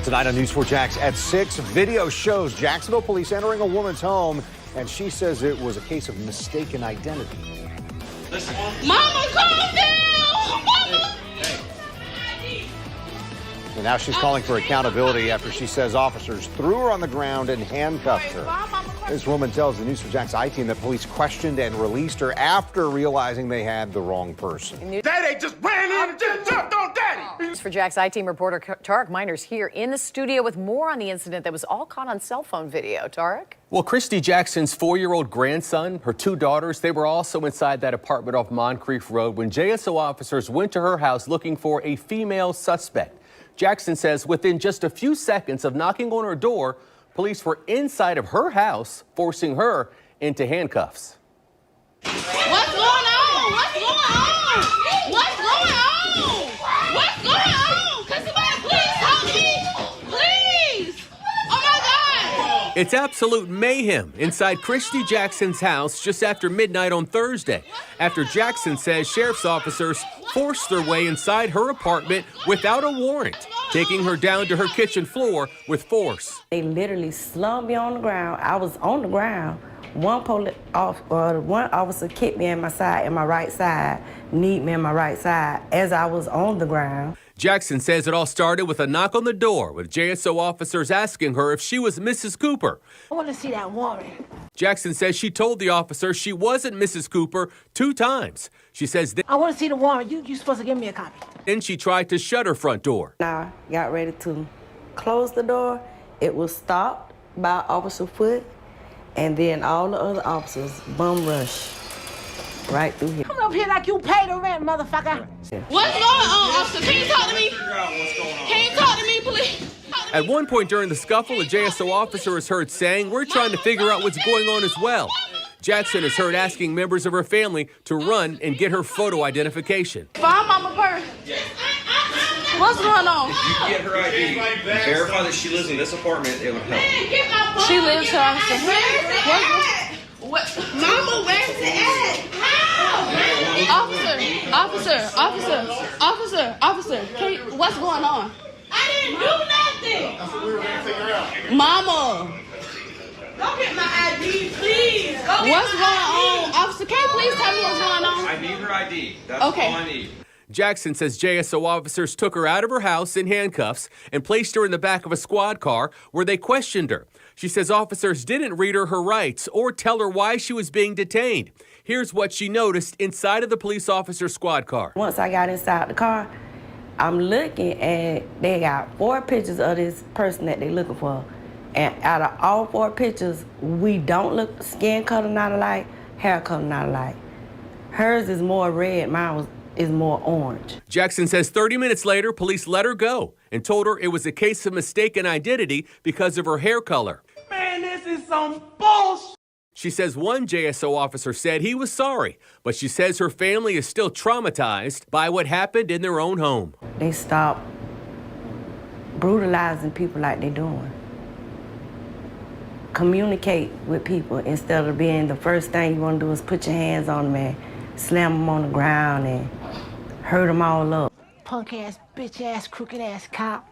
Tonight on News 4 Jax at 6, video shows Jacksonville police entering a woman's home, and she says it was a case of mistaken identity. Mama, calm down! Mama! And now she's calling for accountability after she says officers threw her on the ground and handcuffed her. This woman tells the News 4 Jax I-Team that police questioned and released her after realizing they had the wrong person. Daddy just ran in and just jumped on Daddy! News 4 Jax I-Team reporter Tarek Miners here in the studio with more on the incident that was all caught on cell phone video. Tarek? Well, Christy Jackson's 4-year-old grandson, her 2 daughters, they were also inside that apartment off Moncrief Road when JSO officers went to her house looking for a female suspect. Jackson says within just a few seconds of knocking on her door, police were inside of her house, forcing her into handcuffs. What's going on? What's going on? What's going on? What's going on? Can somebody please help me? Please! Oh my God! It's absolute mayhem inside Christy Jackson's house just after midnight on Thursday, after Jackson says sheriff's officers forced their way inside her apartment without a warrant, taking her down to her kitchen floor with force. They literally slumped me on the ground. I was on the ground. One officer kicked me in my side, in my right side, kneed me in my right side as I was on the ground. Jackson says it all started with a knock on the door, with JSO officers asking her if she was Mrs. Cooper. I want to see that warrant. Jackson says she told the officer she wasn't Mrs. Cooper 2 times. She says I want to see the warrant. You're supposed to give me a copy. Then she tried to shut her front door. I got ready to close the door. It was stopped by Officer Foote, and then all the other officers bum rush right through here. Come up here like you paid the rent, motherfucker. What's going on, officer? Can you talk to me? Can you talk to me, please? At one point during the scuffle, a JSO officer is heard saying, "We're trying to figure out what's going on as well." Jackson is heard asking members of her family to run and get her photo identification. Find mama purse. What's going on? If you get her ID and verify that she lives in this apartment, it would help. She lives here, officer. What? Mama, where's it at? Officer, what's going on? I didn't do nothing. That's what we were going to figure out. Mama. Go get my ID, please. What's going on? Officer, can you please tell me what's going on? I need her ID. That's all I need. Jackson says JSO officers took her out of her house in handcuffs and placed her in the back of a squad car where they questioned her. She says officers didn't read her rights or tell her why she was being detained. Here's what she noticed inside of the police officer squad car. Once I got inside the car, I'm looking and they got 4 pictures of this person that they're looking for. And out of all 4 pictures, we don't look skin color not alike, hair color not alike. Hers is more red, mine is more orange. Jackson says 30 minutes later, police let her go and told her it was a case of mistaken identity because of her hair color. Man, this is some bullshit! She says one JSO officer said he was sorry, but she says her family is still traumatized by what happened in their own home. They stopped brutalizing people like they're doing. Communicate with people instead of being the first thing you want to do is put your hands on them and slam them on the ground and hurt them all up. Punk ass, bitch ass, crooked ass cop.